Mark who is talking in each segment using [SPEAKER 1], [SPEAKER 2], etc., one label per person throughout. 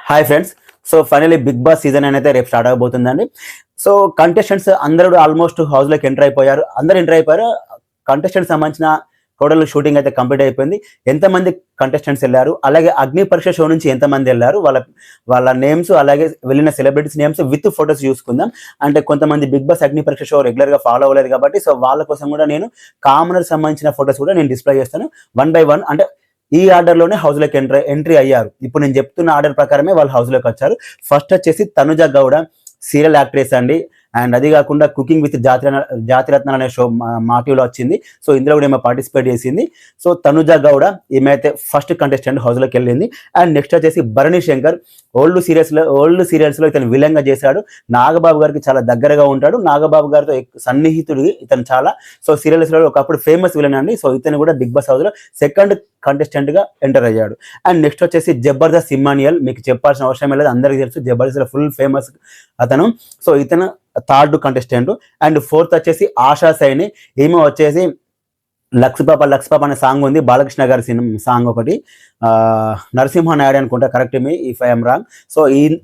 [SPEAKER 1] Hi friends. So finally Bigg Boss season అనేది రేపు start అవబోతుందండి. సో కంటెస్టెంట్స్ అందరూ ఆల్మోస్ట్ హౌస్లోకి ఎంటర్ అయిపోయారు. అందరూ ఎంటర్ అయిపోయారు. కంటెస్టెంట్స్ సంబంధించిన టోటల్ షూటింగ్ అయితే కంప్లీట్ అయిపోయింది. ఎంతమంది కంటెస్టెంట్స్ వెళ్ళారు, అలాగే అగ్ని పరీక్ష షో నుంచి ఎంతమంది వెళ్ళారు, వాళ్ళ వాళ్ళ నేమ్స్, అలాగే వెళ్ళిన సెలబ్రిటీస్ నేమ్స్ విత్ ఫొటోస్ చూసుకుందాం. అంటే కొంతమంది బిగ్ బాస్ అగ్ని పరీక్ష షో రెగ్యులర్గా ఫాలో అవ్వలేదు కాబట్టి సో వాళ్ళ కోసం కూడా నేను కామనర్ సంబంధించిన ఫొటోస్ కూడా నేను డిస్ప్లే చేస్తాను వన్ బై వన్. అంటే ఈ ఆర్డర్లోనే హౌస్లోకి ఎంట్రీ అయ్యారు. ఇప్పుడు నేను చెప్తున్న ఆర్డర్ ప్రకారమే వాళ్ళు హౌస్లోకి వచ్చారు. ఫస్ట్ వచ్చేసి తనుజ గౌడ, సీరియల్ యాక్ట్రెస్ అండి. అండ్ అది కాకుండా కుకింగ్ విత్ జాతిరత్నాలు అనే షో మా టీవీలో వచ్చింది. సో ఇందులో కూడా ఈమె పార్టిసిపేట్ చేసింది. సో తనుజ గౌడ ఈమె అయితే ఫస్ట్ కంటెస్టెంట్ హౌస్లోకి వెళ్ళింది. అండ్ నెక్స్ట్ వచ్చేసి భరణి శంకర్ ఓల్డ్ సీరియల్స్లో ఇతను విలన్గా చేశాడు. నాగబాబు గారికి చాలా దగ్గరగా ఉంటాడు. నాగబాబు గారితో సన్నిహితుడు ఇతను చాలా. సో సీరియల్స్లో ఒకప్పుడు ఫేమస్ విలన్ అండి. సో ఇతను కూడా బిగ్ బాస్ హౌస్లో సెకండ్ కంటెస్టెంట్గా ఎంటర్ అయ్యాడు. అండ్ నెక్స్ట్ వచ్చేసి జబర్దస్త్ ఇమ్మాన్యుయల్, మీకు చెప్పాల్సిన అవసరం లేదు, అందరికీ తెలుసు, జబర్దస్త్లో ఫుల్ ఫేమస్ అతను. సో ఇతను థర్డ్ కంటెస్టెంట్. అండ్ ఫోర్త్ వచ్చేసి ఆశా సైని. ఈమె వచ్చేసి లక్ష్పాప అనే సాంగ్ ఉంది, బాలకృష్ణ గారి సినిమా సాంగ్ ఒకటి, నరసింహ నాయుడు అనుకుంటా, correct me if I'm wrong. So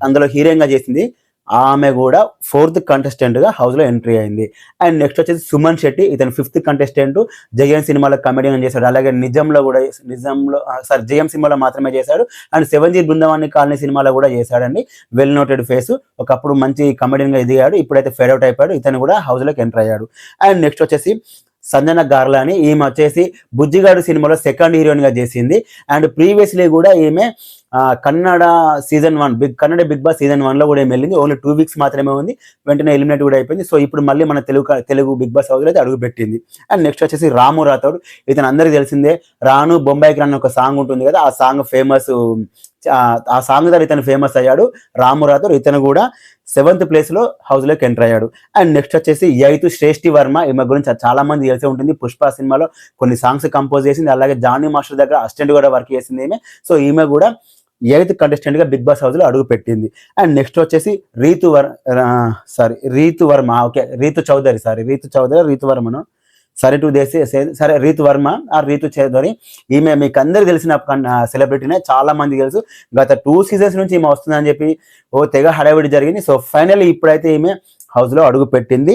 [SPEAKER 1] అందులో హీరోయిన్గా చేసింది. ఆమె కూడా ఫోర్త్ కంటెస్టెంట్గా హౌస్లో ఎంట్రీ అయింది. అండ్ నెక్స్ట్ వచ్చేసి సుమన్ శెట్టి, ఇతను ఫిఫ్త్ కంటెస్టెంట్. జయం సినిమాలో కమెడియన్ చేశాడు, అలాగే జయం సినిమాలో మాత్రమే చేశాడు. అండ్ 7G బృందావని కాలనీ సినిమాలో కూడా చేశాడండి. Well noted face. ఒకప్పుడు మంచి కమెడియన్గా ఎదిగాడు, ఇప్పుడైతే ఫేడ్ అవుట్ అయిపోయాడు. ఇతను కూడా హౌస్లోకి ఎంటర్ అయ్యాడు. అండ్ నెక్స్ట్ వచ్చేసి సంజన గార్లాని, ఈమె వచ్చేసి బుజ్జిగాడు సినిమాలో సెకండ్ హీరోయిన్గా చేసింది. అండ్ ప్రీవియస్లీ కూడా ఈమె కన్నడ బిగ్ బాస్ సీజన్ 1లో కూడా ఏమి వెళ్ళింది. ఓన్లీ 2 వీక్స్ మాత్రమే ఉంది, వెంటనే ఎలిమినేట్ కూడా అయిపోయింది. సో ఇప్పుడు మళ్ళీ మన తెలుగు బిగ్ బాస్ హౌస్లో అయితే అడుగు పెట్టింది. అండ్ నెక్స్ట్ వచ్చేసి రాము రాథోడ్, ఇతను అందరికీ తెలిసిందే. రాను బొంబాయికి రాను ఒక సాంగ్ ఉంటుంది కదా, ఆ సాంగ్ ద్వారా ఇతను ఫేమస్ అయ్యాడు. రాము రాథోడ్ ఇతను కూడా 7th ప్లేస్లో హౌస్లోకి ఎంటర్ అయ్యాడు. అండ్ నెక్స్ట్ వచ్చేసి 8th శ్రేష్ఠి వర్మ, ఈమె గురించి చాలా మంది తెలిసే ఉంటుంది. పుష్ప సినిమాలో కొన్ని సాంగ్స్ కంపోజ్ చేసింది, అలాగే జానీ మాస్టర్ దగ్గర అసిస్టెంట్ కూడా వర్క్ చేసింది ఈమె. సో ఈమె కూడా 8th కంటెస్టెంట్గా బిగ్ బాస్ హౌస్లో అడుగు పెట్టింది. అండ్ నెక్స్ట్ వచ్చేసి రీతు చౌదరి, ఈమె మీకు అందరికి తెలిసిన సెలబ్రిటీనే, చాలా మంది తెలుసు. గత 2 సీజన్స్ నుంచి ఈమె వస్తుందని చెప్పి తెగ హడావిడి జరిగింది. సో ఫైనల్లీ ఇప్పుడైతే ఈమె హౌస్లో అడుగు పెట్టింది.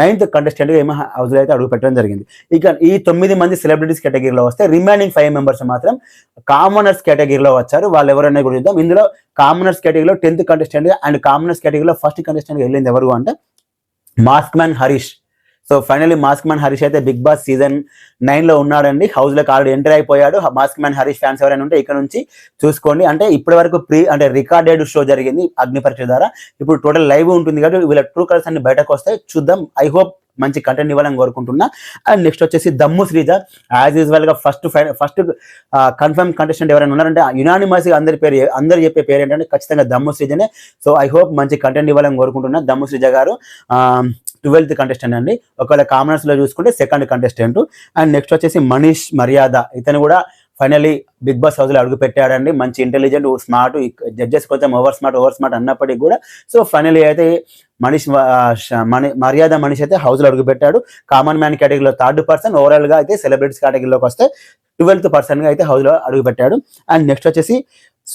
[SPEAKER 1] 9th కంటెస్టెంట్గా ఏమో హౌస్లో అయితే అడుగు పెట్టడం జరిగింది. ఇక ఈ 9 మంది సెలబ్రిటీస్ కేటగిరీలో వస్తే రిమైనింగ్ 5 మెంబర్స్ మాత్రం కామనర్స్ కేటగిరీలో వచ్చారు. వాళ్ళు ఎవరైనా కూడా చూద్దాం. ఇందులో కామనర్స్ కేటగిరీలో 10th కంటెస్టెంట్గా అండ్ కామనర్స్ కేటగిరీలో ఫస్ట్ కంటెస్టెంట్గా వెళ్ళింది ఎవరు అంటే mask man Harish. So finally mask man Harish అయితే బిగ్ బాస్ సీజన్ 9లో ఉన్నాడండి. హౌస్లోకి ఆల్రెడీ ఎంటర్ అయిపోయాడు. మాస్క్ మ్యాన్ హరీష్ ఫ్యాన్స్ ఎవరైనా ఉంటే ఇక్కడ నుంచి చూసుకోండి. అంటే ఇప్పటి వరకు రికార్డెడ్ షో జరిగింది అగ్ని పరీక్ష ద్వారా. ఇప్పుడు టోటల్ లైవ్ ఉంటుంది కాబట్టి వీళ్ళ ట్రూ కలర్స్ అన్ని బయటకు వస్తాయి, చూద్దాం. ఐ హోప్ మంచి కంటెంట్ ఇవ్వాలని కోరుకుంటున్నా. అండ్ నెక్స్ట్ వచ్చేసి దమ్ము శ్రీజ, యాజ్ యూజువల్గా ఫస్ట్ కన్ఫర్మ్ కంటెస్టెంట్ ఎవరైనా ఉన్నారంటే యునానిమస్గా అందరు చెప్పే పేరు ఏంటంటే ఖచ్చితంగా దమ్ము శ్రీజనే. సో ఐ హోప్ మంచి కంటెంట్ ఇవ్వాలని కోరుకుంటున్నా. దమ్ము శ్రీజ గారు 12th కంటెస్టెంట్ అండి. ఒకవేళ కామనర్స్లో చూసుకుంటే సెకండ్ కంటెస్టెంట్. అండ్ నెక్స్ట్ వచ్చేసి మనీష్ మర్యాద, ఇతను కూడా ఫైనల్లీ బిగ్ బాస్ హౌస్లో అడుగు పెట్టాడండి. మంచి ఇంటెలిజెంట్, స్మార్ట్, జడ్జెస్ కొంచెం ఓవర్ స్మార్ట్ అన్నప్పటికీ కూడా సో ఫైనల్లీ అయితే మర్యాద మనీష్ అయితే హౌస్లో అడుగు పెట్టాడు. కామన్ మ్యాన్ కేటగిరీలో 3rd పర్సన్, ఓవరాల్గా అయితే సెలబ్రిటీస్ కేటగిరీలోకి వస్తే 12th పర్సన్గా అయితే హౌస్లో అడుగు పెట్టాడు. అండ్ నెక్స్ట్ వచ్చేసి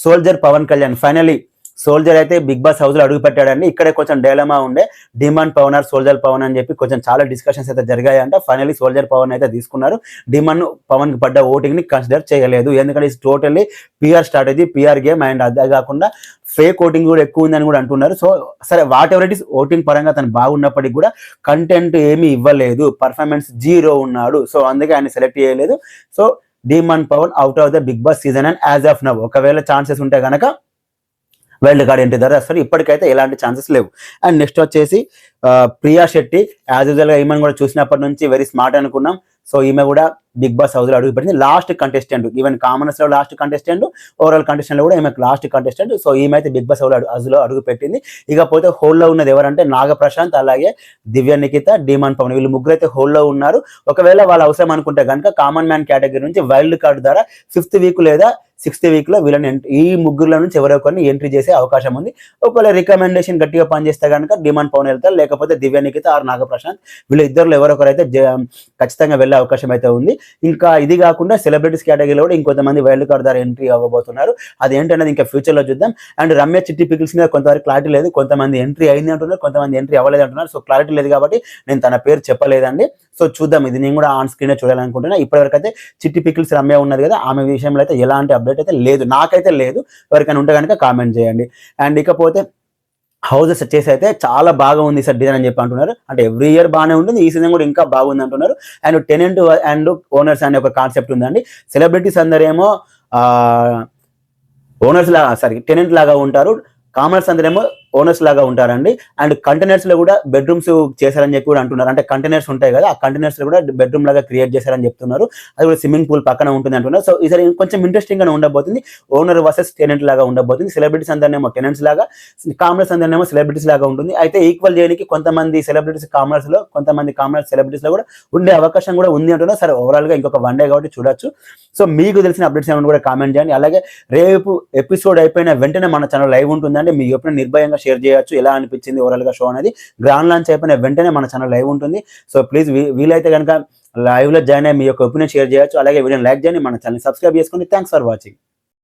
[SPEAKER 1] soldier Pawan Kalyan, finally soldier అయితే బిగ్ బాస్ హౌస్లో అడుగు పెట్టాడండి. ఇక్కడే కొంచెం డైలమా ఉండే, demand Pawan or soldier Pawan అని చెప్పి కొంచెం చాలా డిస్కషన్స్ అయితే జరిగాయంట. ఫైనల్లీ సోల్జర్ పవన్ అయితే తీసుకున్నారు. డిమాండ్ పవన్కి పడ్డ ఓటింగ్ని కన్సిడర్ చేయలేదు, ఎందుకంటే ఇది totally PR strategy, PR game. And అదే కాకుండా ఫేక్ ఓటింగ్ కూడా ఎక్కువ ఉందని కూడా అంటున్నారు. సో సరే, what ever it is, voting పరంగా తను బాగున్నప్పటికీ కూడా కంటెంట్ ఏమీ ఇవ్వలేదు, పర్ఫార్మెన్స్ 0 ఉన్నాడు. సో అందుకే ఆయన సెలెక్ట్ చేయలేదు. So demand Pawan out of the Bigg Boss season and as of now. ఒకవేళ ఛాన్సెస్ ఉంటే కనుక వైల్డ్ కార్డ్ ఎంట్రీ ద్వారా వస్తారు. ఇప్పటికైతే ఎలాంటి ఛాన్సెస్ లేవు. అండ్ నెక్స్ట్ వచ్చేసి ప్రియా శెట్టి, యాజ్ యూజువల్గా ఈమెను కూడా చూసినప్పటి నుంచి వెరీ స్మార్ట్ అనుకున్నాం. సో ఈమె కూడా బిగ్ బాస్ హౌస్లో అడుగు పెట్టింది. లాస్ట్ కంటెస్టెంట్, ఈవెన్ కామనర్స్లో లాస్ట్ కంటెస్టెంట్, ఓవరాల్ కంటెస్టెంట్లో కూడా ఈమెకు లాస్ట్ కంటెస్టెంట్. సో ఈమె అయితే బిగ్ బాస్ హౌస్లో అడుగు పెట్టింది. ఇకపోతే హోల్లో ఉన్నది ఎవరంటే నాగప్రశాంత్, అలాగే దివ్య నిఖిత, డిమాండ్ పవన్, వీళ్ళు ముగ్గురు అయితే హోల్లో ఉన్నారు. ఒకవేళ వాళ్ళు అవసరం అనుకుంటే కనుక కామన్ మ్యాన్ కేటగిరీ నుంచి వైల్డ్ కార్డ్ ద్వారా 5th వీక్ లేదా 6th వీక్లో వీళ్ళని ఈ ముగ్గురులో నుంచి ఎవరొకరిని ఎంట్రీ చేసే అవకాశం ఉంది. ఒకవేళ రికమెండేషన్ గట్టిగా పనిచేస్తే కనుక డిమాండ్ పవన్ వెళ్తారు, లేకపోతే దివ్య నిఖిత ఆర్ నాగప్రశాంత్, వీళ్ళ ఇద్దరులో ఎవరొకరైతే ఖచ్చితంగా వెళ్ళే అవకాశం అయితే ఉంది. ఇంకా ఇది కాకుండా సెలబ్రిటీస్ కేటగిరీలో కూడా ఇంకొంతమంది వైల్డ్ కార్డ్ ద్వారా ఎంట్రీ అవ్వబోతున్నారు. అది ఏంటనేది ఇంకా ఫ్యూచర్లో చూద్దాం. అండ్ రమ్య చిట్టి పికిల్స్ మీద కొంతవరకు క్లారిటీ లేదు. కొంతమంది ఎంట్రీ అయింది అంటున్నారు, కొంతమంది ఎంట్రీ అవ్వలేదు అంటున్నారు. సో క్లారిటీ లేదు కాబట్టి నేను తన పేరు చెప్పలేదండి. సో చూద్దాం, ఇది నేను కూడా ఆన్ స్క్రీన్ చూడాలనుకుంటున్నా. ఇప్పటివరకు అయితే చిట్టి పికిల్స్ రమ్య ఉన్నది కదా, ఆమె విషయంలో అయితే ఎలాంటి అప్డేట్ అయితే లేదు, నాకైతే లేదు. ఎవరికైనా ఉంటే కనుక కామెంట్ చేయండి. అండ్ ఇకపోతే హౌసెస్ వచ్చేసి అయితే చాలా బాగా ఉంది సార్ డిజైన్ అని చెప్పి అంటున్నారు. అంటే ఎవ్రీ ఇయర్ బాగానే ఉంటుంది, ఈ సీజన్ కూడా ఇంకా బాగుంది అంటున్నారు. అండ్ టెనెంట్ అండ్ ఓనర్స్ అనే ఒక కాన్సెప్ట్ ఉందండి. సెలబ్రిటీస్ అందరేమో ఓనర్స్ లాగా, సారీ టెనెంట్ లాగా ఉంటారు, కామర్స్ అందరేమో ఓనర్స్ లాగా ఉంటారండి. అండ్ కంటైనర్స్ లో కూడా బెడ్రూమ్స్ చేశారని చెప్పి కూడా అంటున్నారు. అంటే కంటైనర్స్ ఉంటాయి కదా, ఆ కంటైనర్స్ లో కూడా బెడ్రూమ్ లాగా క్రియేట్ చేశారని చెప్తున్నారు. అది కూడా స్విమ్మింగ్ పూల్ పక్కన ఉంటుంది అంటున్నారు. సో ఈసారి కొంచెం ఇంట్రెస్టింగ్ గా ఉండబోతుంది. ఓనర్ వర్సెస్ టెనెంట్ లాగా ఉండబోతుంది. సెలబ్రిటీస్ అందరినేమో టెనెంట్స్ లాగా, కామర్స్ అందరినేమో సెలబ్రిటీస్ లాగా ఉంటుంది. అయితే ఈక్వల్ చేయడానికి కొంతమంది సెలబ్రిటీస్ కామర్స్ లో, కొంతమంది కామర్స్ సెలబ్రిటీస్ లో కూడా ఉండే అవకాశం కూడా ఉంది అంటున్నారు. సరే ఓవరాల్ గా ఇంకొక వన్ డే కాబట్టి చూడొచ్చు. సో మీకు తెలిసిన అప్డేట్స్ ఏమైనా కూడా కామెంట్ చేయండి. అలాగే రేపు ఎపిసోడ్ అయిపోయిన వెంటనే మన ఛానల్ లైవ్ ఉంటుందండి. మీకు ఎప్పుడైనా నిర్భయంగా షేర్ చేయొచ్చు ఎలా అనిపించింది ఓవరాల్ గా షో అనేది. గ్రాండ్ లాంచ్ అయిపోయిన వెంటనే మన ఛానల్ లైవ్ ఉంటుంది. సో ప్లీజ్ వీలైతే కనుక లైవ్ లో జాయిన్ అయ్యి మీ యొక్క ఒపీనియన్ షేర్ చేయొచ్చు. అలాగే వీడియోని లైక్ చేయండి, మన ఛానల్ సబ్స్క్రైబ్ చేసుకోండి. Thanks for watching.